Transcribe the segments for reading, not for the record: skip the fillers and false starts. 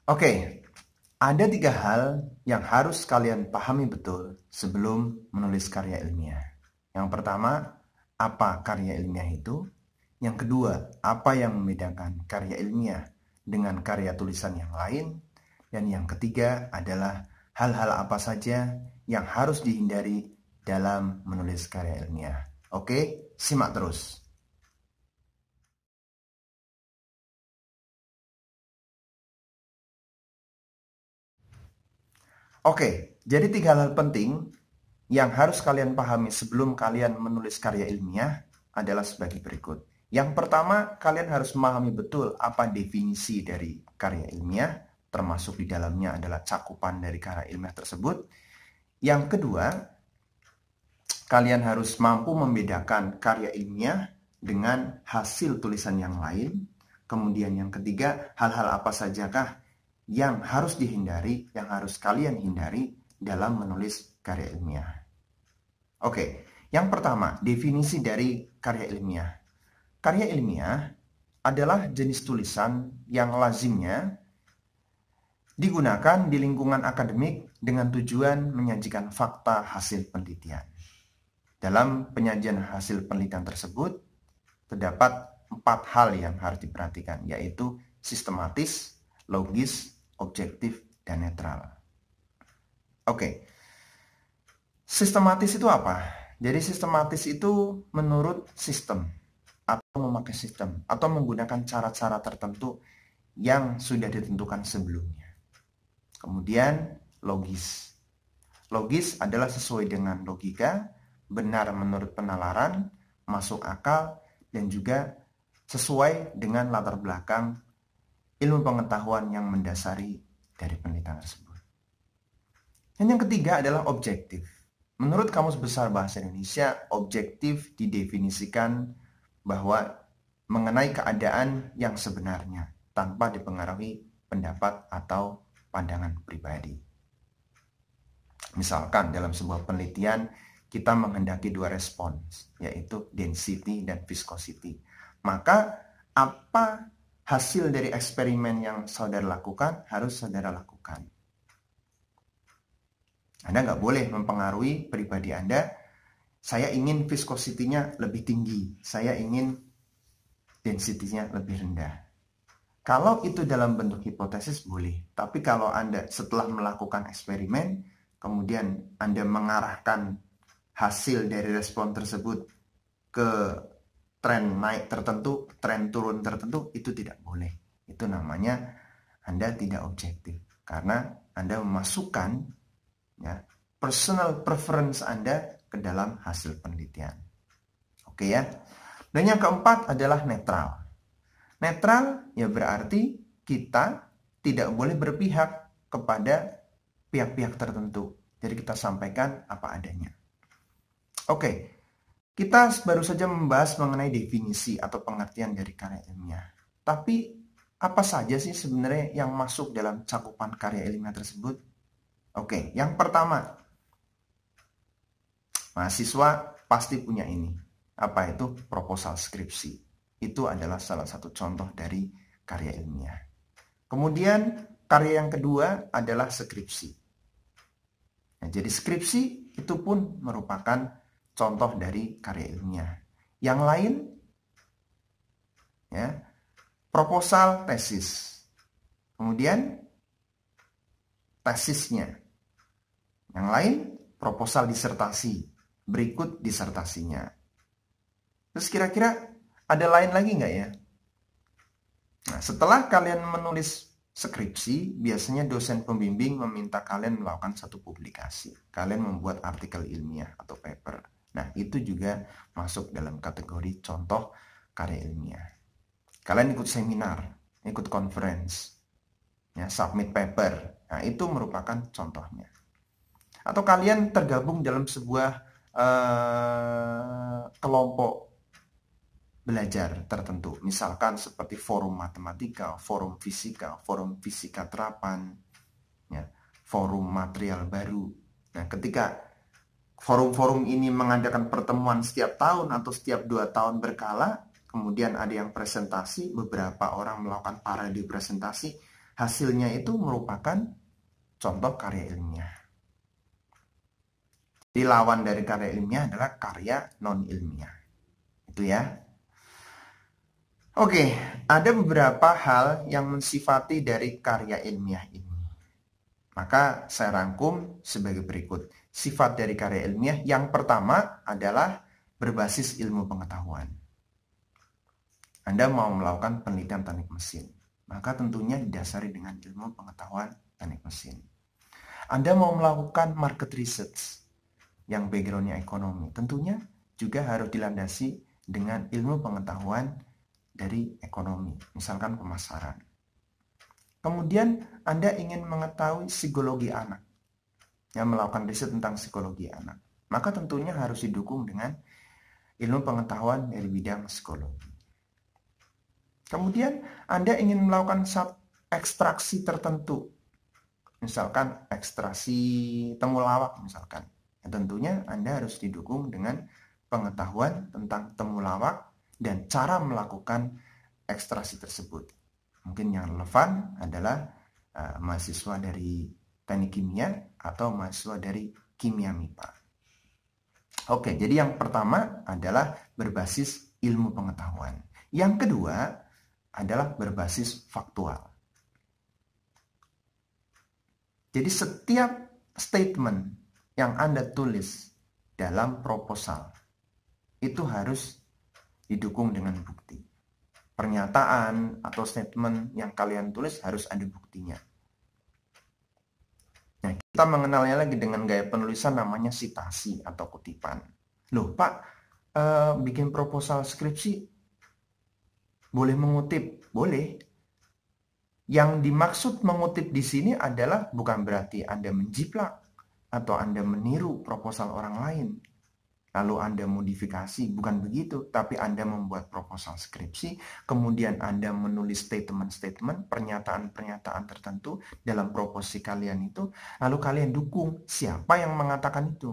Oke, ada 3 hal yang harus kalian pahami betul sebelum menulis karya ilmiah. Yang pertama, apa karya ilmiah itu? Yang kedua, apa yang membedakan karya ilmiah dengan karya tulisan yang lain? Dan yang ketiga adalah hal-hal apa saja yang harus dihindari dalam menulis karya ilmiah. Oke, simak terus. Oke, jadi 3 hal penting yang harus kalian pahami sebelum kalian menulis karya ilmiah adalah sebagai berikut. Yang pertama, kalian harus memahami betul apa definisi dari karya ilmiah, termasuk di dalamnya adalah cakupan dari karya ilmiah tersebut. Yang kedua, kalian harus mampu membedakan karya ilmiah dengan hasil tulisan yang lain. Kemudian yang ketiga, hal-hal apa sajakah yang harus dihindari, yang harus kalian hindari dalam menulis karya ilmiah. Oke, yang pertama, definisi dari karya ilmiah. Karya ilmiah adalah jenis tulisan yang lazimnya digunakan di lingkungan akademik dengan tujuan menyajikan fakta hasil penelitian. Dalam penyajian hasil penelitian tersebut, terdapat 4 hal yang harus diperhatikan, yaitu sistematis, logis, objektif, dan netral. Oke, sistematis itu apa? Jadi sistematis itu menurut sistem, atau memakai sistem, atau menggunakan cara-cara tertentu yang sudah ditentukan sebelumnya. Kemudian logis. Logis adalah sesuai dengan logika, benar menurut penalaran, masuk akal, dan juga sesuai dengan latar belakang ilmu pengetahuan yang mendasari dari penelitian tersebut. Dan yang ketiga adalah objektif. Menurut Kamus Besar Bahasa Indonesia, objektif didefinisikan bahwa mengenai keadaan yang sebenarnya tanpa dipengaruhi pendapat atau pandangan pribadi. Misalkan dalam sebuah penelitian kita menghendaki 2 respons, yaitu density dan viscosity. Maka apa hasil dari eksperimen yang saudara lakukan harus saudara lakukan. Anda nggak boleh mempengaruhi pribadi Anda. Saya ingin viscosity-nya lebih tinggi, saya ingin density-nya lebih rendah. Kalau itu dalam bentuk hipotesis boleh, tapi kalau Anda setelah melakukan eksperimen, kemudian Anda mengarahkan hasil dari respon tersebut ke tren naik tertentu, tren turun tertentu, itu tidak boleh. Itu namanya Anda tidak objektif, karena Anda memasukkan ya, personal preference Anda ke dalam hasil penelitian. Oke ya. Dan yang keempat adalah netral. Netral ya berarti kita tidak boleh berpihak kepada pihak-pihak tertentu. Jadi kita sampaikan apa adanya. Oke, kita baru saja membahas mengenai definisi atau pengertian dari karya ilmiah. Tapi apa saja sih sebenarnya yang masuk dalam cakupan karya ilmiah tersebut? Oke, yang pertama, mahasiswa pasti punya ini. Apa itu? Proposal skripsi. Itu adalah salah satu contoh dari karya ilmiah. Kemudian karya yang kedua adalah skripsi. Nah, jadi skripsi itu pun merupakan contoh dari karya ilmiah. Yang lain, ya, proposal tesis. Kemudian tesisnya. Yang lain, proposal disertasi. Berikut disertasinya. Terus kira-kira ada lain lagi nggak ya? Nah, setelah kalian menulis skripsi, biasanya dosen pembimbing meminta kalian melakukan satu publikasi. Kalian membuat artikel ilmiah atau paper. Nah, itu juga masuk dalam kategori contoh karya ilmiah. Kalian ikut seminar, ikut conference, ya, submit paper. Nah, itu merupakan contohnya. Atau kalian tergabung dalam sebuah kelompok belajar tertentu, misalkan seperti forum matematika, forum fisika terapan, ya, forum material baru. Nah, ketika forum-forum ini mengadakan pertemuan setiap tahun atau setiap 2 tahun berkala, kemudian ada yang presentasi, beberapa orang melakukan parade presentasi, hasilnya itu merupakan contoh karya ilmiah. Jadi lawan dari karya ilmiah adalah karya non-ilmiah. Itu ya. Oke, ada beberapa hal yang mensifati dari karya ilmiah ini. Maka saya rangkum sebagai berikut. Sifat dari karya ilmiah yang pertama adalah berbasis ilmu pengetahuan. Anda mau melakukan penelitian teknik mesin, maka tentunya didasari dengan ilmu pengetahuan teknik mesin. Anda mau melakukan market research yang backgroundnya ekonomi, tentunya juga harus dilandasi dengan ilmu pengetahuan dari ekonomi, misalkan pemasaran. Kemudian Anda ingin mengetahui psikologi anak, yang melakukan riset tentang psikologi anak, maka tentunya harus didukung dengan ilmu pengetahuan dari bidang psikologi. Kemudian Anda ingin melakukan ekstraksi tertentu, misalkan ekstraksi temulawak misalkan. Ya, tentunya Anda harus didukung dengan pengetahuan tentang temulawak dan cara melakukan ekstraksi tersebut. Mungkin yang relevan adalah mahasiswa dari teknik kimia atau mahasiswa dari kimia MIPA. Oke, jadi yang pertama adalah berbasis ilmu pengetahuan. Yang kedua adalah berbasis faktual. Jadi setiap statement yang Anda tulis dalam proposal itu harus didukung dengan bukti. Pernyataan atau statement yang kalian tulis harus ada buktinya. Nah, kita mengenalnya lagi dengan gaya penulisan namanya sitasi atau kutipan. Loh Pak, bikin proposal skripsi boleh mengutip? Boleh. Yang dimaksud mengutip di sini adalah bukan berarti Anda menjiplak atau Anda meniru proposal orang lain, lalu Anda modifikasi, bukan begitu. Tapi Anda membuat proposal skripsi, kemudian Anda menulis statement-statement, pernyataan-pernyataan tertentu dalam proposisi kalian itu, lalu kalian dukung siapa yang mengatakan itu.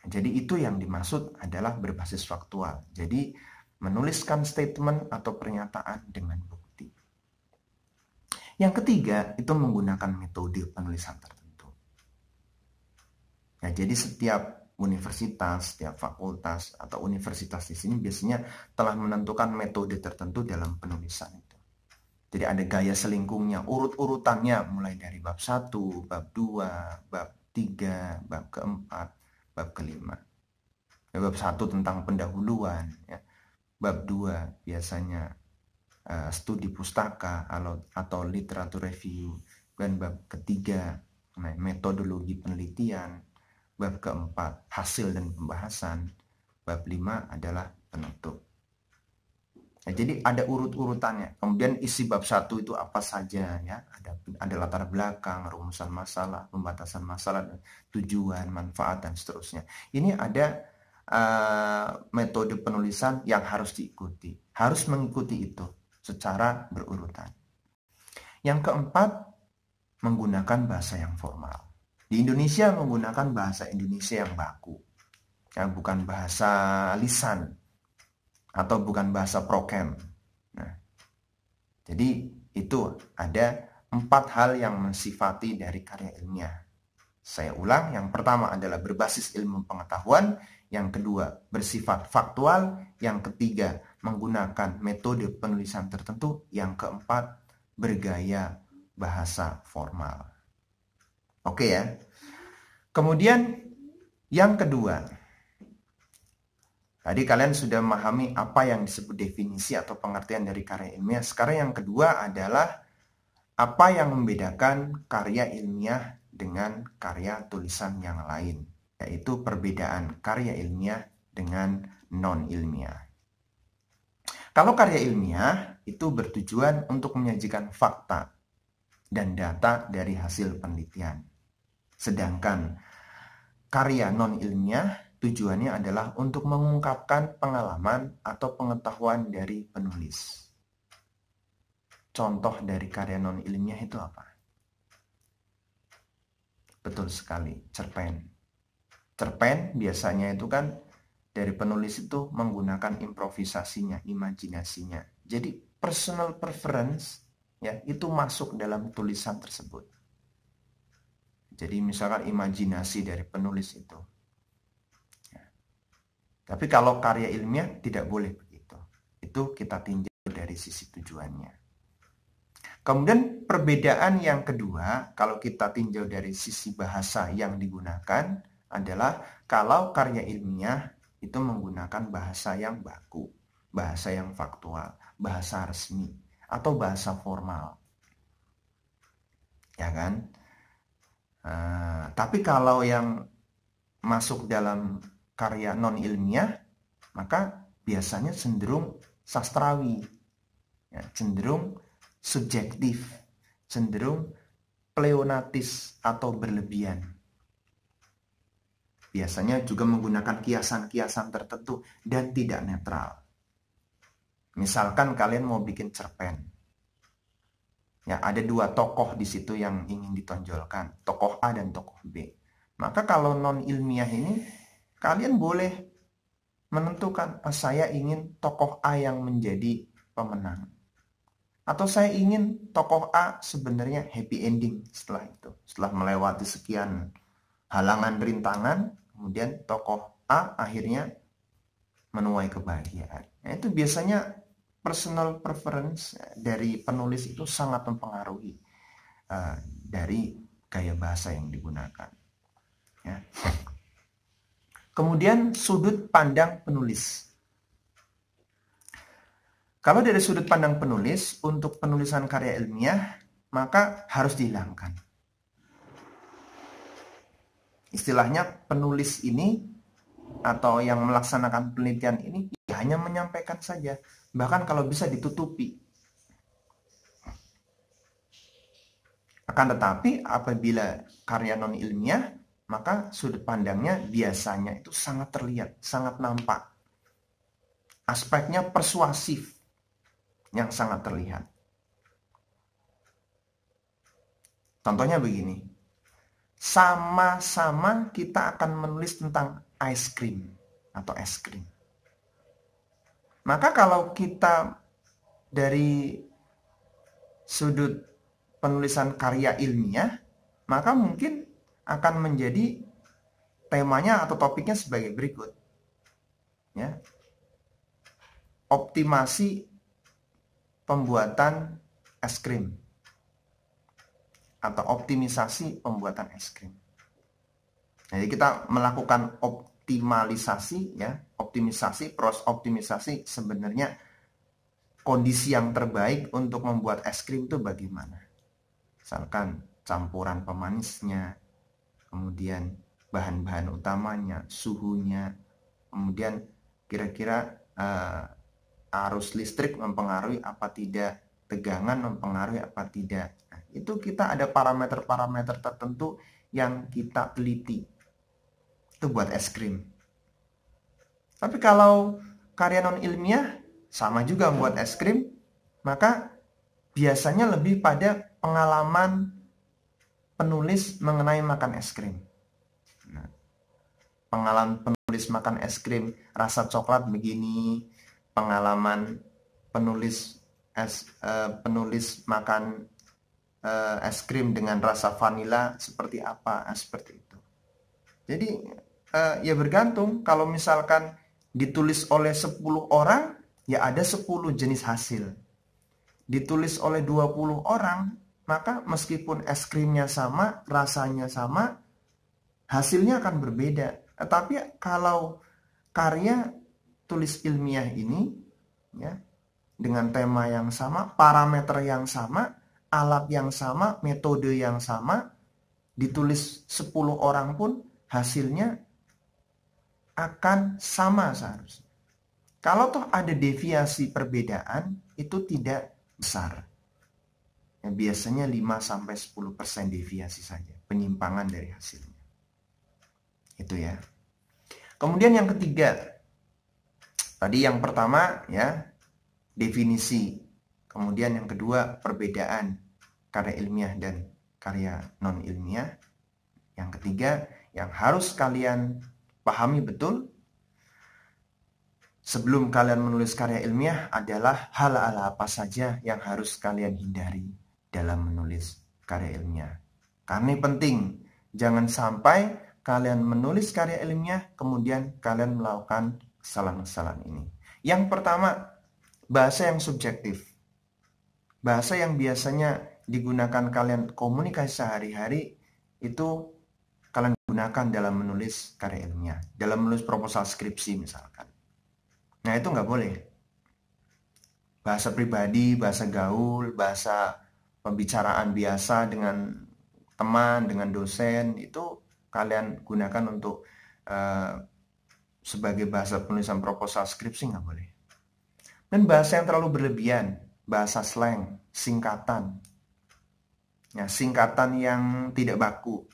Jadi itu yang dimaksud adalah berbasis faktual. Jadi menuliskan statement atau pernyataan dengan bukti. Yang ketiga, itu menggunakan metode penulisan tertentu. Ya, jadi setiap universitas, setiap fakultas atau universitas di sini biasanya telah menentukan metode tertentu dalam penulisan itu. Jadi ada gaya selingkungnya, urut-urutannya mulai dari bab 1, bab 2, bab 3, bab keempat, bab kelima. Ya, bab 1 tentang pendahuluan, ya. Bab 2 biasanya studi pustaka atau literatur review, dan bab ketiga metodologi penelitian, bab keempat hasil dan pembahasan, bab 5 adalah penutup. Nah, jadi ada urut-urutannya. Kemudian isi bab 1 itu apa saja ya? Ada latar belakang, rumusan masalah, pembatasan masalah, tujuan, manfaat dan seterusnya. Ini ada metode penulisan yang harus diikuti, harus mengikuti itu secara berurutan. Yang keempat, menggunakan bahasa yang formal. Di Indonesia menggunakan bahasa Indonesia yang baku, ya, bukan bahasa lisan atau bukan bahasa prokem. Nah, jadi itu ada 4 hal yang mensifati dari karya ilmiah. Saya ulang, yang pertama adalah berbasis ilmu pengetahuan, yang kedua bersifat faktual, yang ketiga menggunakan metode penulisan tertentu, yang keempat bergaya bahasa formal. Oke ya. Kemudian yang kedua, tadi kalian sudah memahami apa yang disebut definisi atau pengertian dari karya ilmiah. Sekarang yang kedua adalah apa yang membedakan karya ilmiah dengan karya tulisan yang lain, yaitu perbedaan karya ilmiah dengan non-ilmiah. Kalau karya ilmiah itu bertujuan untuk menyajikan fakta dan data dari hasil penelitian. Sedangkan karya non-ilmiah tujuannya adalah untuk mengungkapkan pengalaman atau pengetahuan dari penulis. Contoh dari karya non-ilmiah itu apa? Betul sekali, cerpen. Cerpen biasanya itu kan dari penulis itu menggunakan improvisasinya, imajinasinya. Jadi personal preference ya, itu masuk dalam tulisan tersebut. Jadi misalkan imajinasi dari penulis itu. Ya. Tapi kalau karya ilmiah tidak boleh begitu. Itu kita tinjau dari sisi tujuannya. Kemudian perbedaan yang kedua, kalau kita tinjau dari sisi bahasa yang digunakan adalah kalau karya ilmiah itu menggunakan bahasa yang baku, bahasa yang faktual, bahasa resmi, atau bahasa formal. Ya kan? Tapi kalau yang masuk dalam karya non-ilmiah, maka biasanya cenderung sastrawi, ya, cenderung subjektif, cenderung pleonatis atau berlebihan. Biasanya juga menggunakan kiasan-kiasan tertentu dan tidak netral. Misalkan kalian mau bikin cerpen, ya ada dua tokoh di situ yang ingin ditonjolkan, tokoh A dan tokoh B. Maka kalau non ilmiah ini, kalian boleh menentukan, saya ingin tokoh A yang menjadi pemenang. Atau saya ingin tokoh A sebenarnya happy ending setelah itu. Setelah melewati sekian halangan rintangan, kemudian tokoh A akhirnya menuai kebahagiaan. Nah, itu biasanya personal preference dari penulis itu sangat mempengaruhi dari gaya bahasa yang digunakan. Ya. Kemudian sudut pandang penulis. Kalau dari sudut pandang penulis, untuk penulisan karya ilmiah, maka harus dihilangkan. Istilahnya penulis ini, atau yang melaksanakan penelitian ini, ya hanya menyampaikan saja. Bahkan kalau bisa ditutupi. Akan tetapi, apabila karya non-ilmiah, maka sudut pandangnya biasanya itu sangat terlihat, sangat nampak. Aspeknya persuasif yang sangat terlihat. Contohnya begini, sama-sama kita akan menulis tentang ice cream atau es krim. Maka kalau kita dari sudut penulisan karya ilmiah, maka mungkin akan menjadi temanya atau topiknya sebagai berikut. Ya. Optimasi pembuatan es krim atau optimisasi pembuatan es krim. Jadi kita melakukan optimalisasi, ya, optimisasi, proses optimisasi sebenarnya kondisi yang terbaik untuk membuat es krim itu bagaimana? Misalkan campuran pemanisnya, kemudian bahan-bahan utamanya, suhunya, kemudian kira-kira arus listrik mempengaruhi apa tidak, tegangan mempengaruhi apa tidak. Nah, itu kita ada parameter-parameter tertentu yang kita teliti. Itu buat es krim. Tapi kalau karya non ilmiah sama juga membuat es krim, maka biasanya lebih pada pengalaman penulis mengenai makan es krim. Nah, pengalaman penulis makan es krim rasa coklat begini, pengalaman penulis makan es krim dengan rasa vanila seperti apa, seperti itu. Jadi ya bergantung. Kalau misalkan ditulis oleh 10 orang, ya ada 10 jenis hasil. Ditulis oleh 20 orang, maka meskipun es krimnya sama, rasanya sama, hasilnya akan berbeda. Tapi kalau karya tulis ilmiah ini, ya, dengan tema yang sama, parameter yang sama, alat yang sama, metode yang sama, ditulis 10 orang pun hasilnya akan sama seharusnya. Kalau toh ada deviasi perbedaan, itu tidak besar. Ya, biasanya 5-10% deviasi saja, penyimpangan dari hasilnya. Itu ya. Kemudian yang ketiga, tadi yang pertama ya definisi, kemudian yang kedua perbedaan karya ilmiah dan karya non ilmiah. Yang ketiga yang harus kalian pahami betul, sebelum kalian menulis karya ilmiah adalah hal-hal apa saja yang harus kalian hindari dalam menulis karya ilmiah. Karena ini penting, jangan sampai kalian menulis karya ilmiah kemudian kalian melakukan kesalahan-kesalahan ini. Yang pertama, bahasa yang subjektif. Bahasa yang biasanya digunakan kalian komunikasi sehari-hari itu kalian gunakan dalam menulis karya ilmiah, dalam menulis proposal skripsi misalkan. Nah, itu nggak boleh. Bahasa pribadi, bahasa gaul, bahasa pembicaraan biasa dengan teman, dengan dosen, itu kalian gunakan untuk sebagai bahasa penulisan proposal skripsi nggak boleh. Dan bahasa yang terlalu berlebihan, bahasa slang, singkatan. Ya, singkatan yang tidak baku.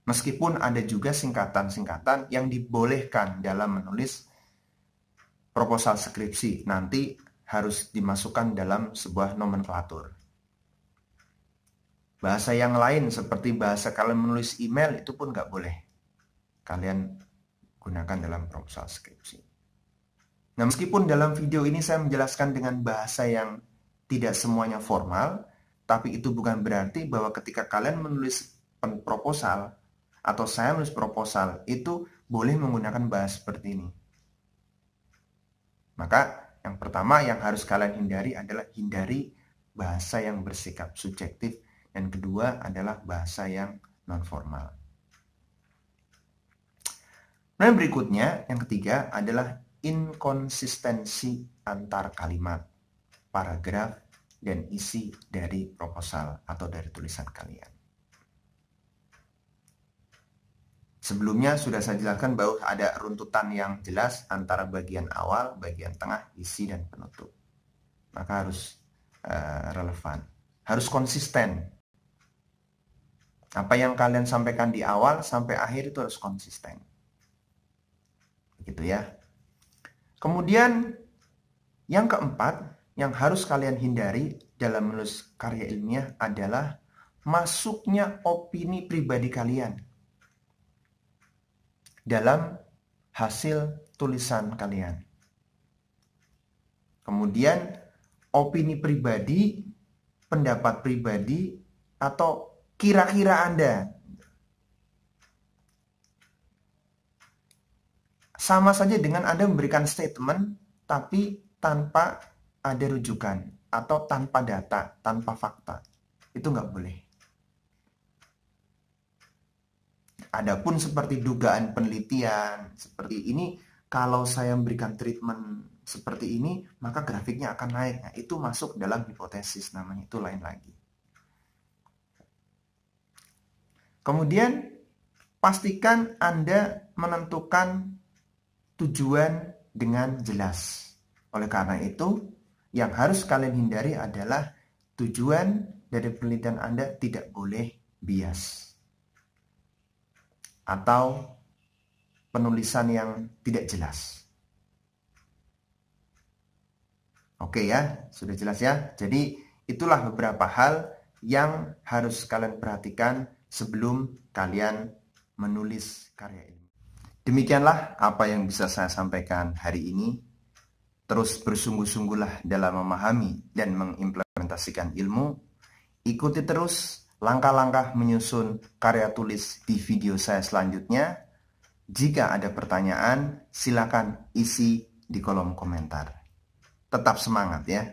Meskipun ada juga singkatan-singkatan yang dibolehkan dalam menulis proposal skripsi, nanti harus dimasukkan dalam sebuah nomenklatur. Bahasa yang lain seperti bahasa kalian menulis email itu pun nggak boleh kalian gunakan dalam proposal skripsi. Nah, meskipun dalam video ini saya menjelaskan dengan bahasa yang tidak semuanya formal, tapi itu bukan berarti bahwa ketika kalian menulis proposal atau saya menulis proposal itu boleh menggunakan bahasa seperti ini. Maka yang pertama yang harus kalian hindari adalah hindari bahasa yang bersikap subjektif, dan kedua adalah bahasa yang non-formal. Dan berikutnya, yang ketiga adalah inkonsistensi antar kalimat, paragraf, dan isi dari proposal atau dari tulisan kalian. Sebelumnya sudah saya jelaskan bahwa ada runtutan yang jelas antara bagian awal, bagian tengah, isi, dan penutup. Maka harus relevan. Harus konsisten. Apa yang kalian sampaikan di awal sampai akhir itu harus konsisten. Begitu ya. Kemudian yang keempat yang harus kalian hindari dalam menulis karya ilmiah adalah masuknya opini pribadi kalian dalam hasil tulisan kalian. Kemudian opini pribadi, pendapat pribadi, atau kira-kira Anda. Sama saja dengan Anda memberikan statement tapi tanpa ada rujukan atau tanpa data, tanpa fakta. Itu nggak boleh. Adapun seperti dugaan penelitian, seperti ini, kalau saya memberikan treatment seperti ini, maka grafiknya akan naik. Nah, itu masuk dalam hipotesis, namanya itu lain lagi. Kemudian, pastikan Anda menentukan tujuan dengan jelas. Oleh karena itu, yang harus kalian hindari adalah tujuan dari penelitian Anda tidak boleh bias atau penulisan yang tidak jelas. Oke ya, sudah jelas ya. Jadi itulah beberapa hal yang harus kalian perhatikan sebelum kalian menulis karya ilmiah. Demikianlah apa yang bisa saya sampaikan hari ini. Terus bersungguh-sungguhlah dalam memahami dan mengimplementasikan ilmu. Ikuti terus langkah-langkah menyusun karya tulis di video saya selanjutnya. Jika ada pertanyaan, silakan isi di kolom komentar. Tetap semangat ya.